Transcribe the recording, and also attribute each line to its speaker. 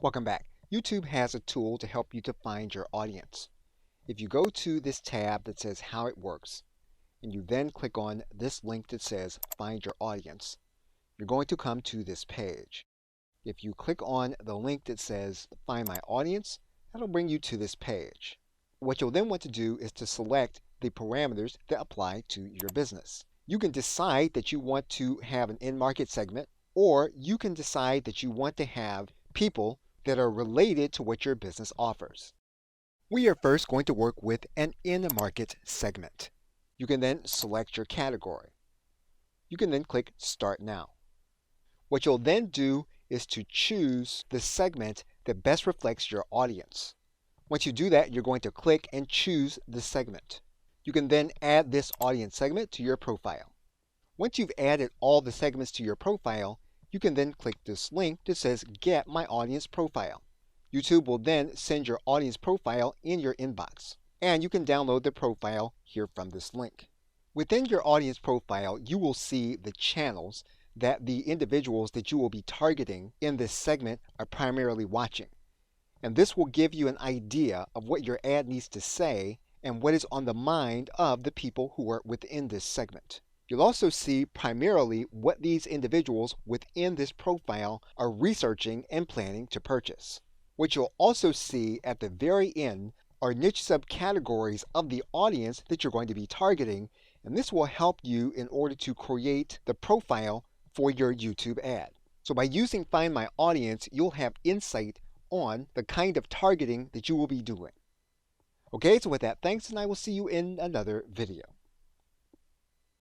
Speaker 1: Welcome back. YouTube has a tool to help you to find your audience. If you go to this tab that says How It Works, and you then click on this link that says Find Your Audience, you're going to come to this page. If you click on the link that says Find My Audience, that'll bring you to this page. What you'll then want to do is to select the parameters that apply to your business. You can decide that you want to have an in-market segment, or you can decide that you want to have people that are related to what your business offers. We are first going to work with an in-market segment. You can then select your category. You can then click Start Now. What you'll then do is to choose the segment that best reflects your audience. Once you do that, you're going to click and choose the segment. You can then add this audience segment to your profile. Once you've added all the segments to your profile, you can then click this link that says Get My Audience Profile. YouTube will then send your audience profile in your inbox, and you can download the profile here from this link. Within your audience profile, you will see the channels that the individuals that you will be targeting in this segment are primarily watching. And this will give you an idea of what your ad needs to say and what is on the mind of the people who are within this segment. You'll also see primarily what these individuals within this profile are researching and planning to purchase. What you'll also see at the very end are niche subcategories of the audience that you're going to be targeting, and this will help you in order to create the profile for your YouTube ad. So by using Find My Audience, you'll have insight on the kind of targeting that you will be doing. Okay, so with that, thanks, and I will see you in another video.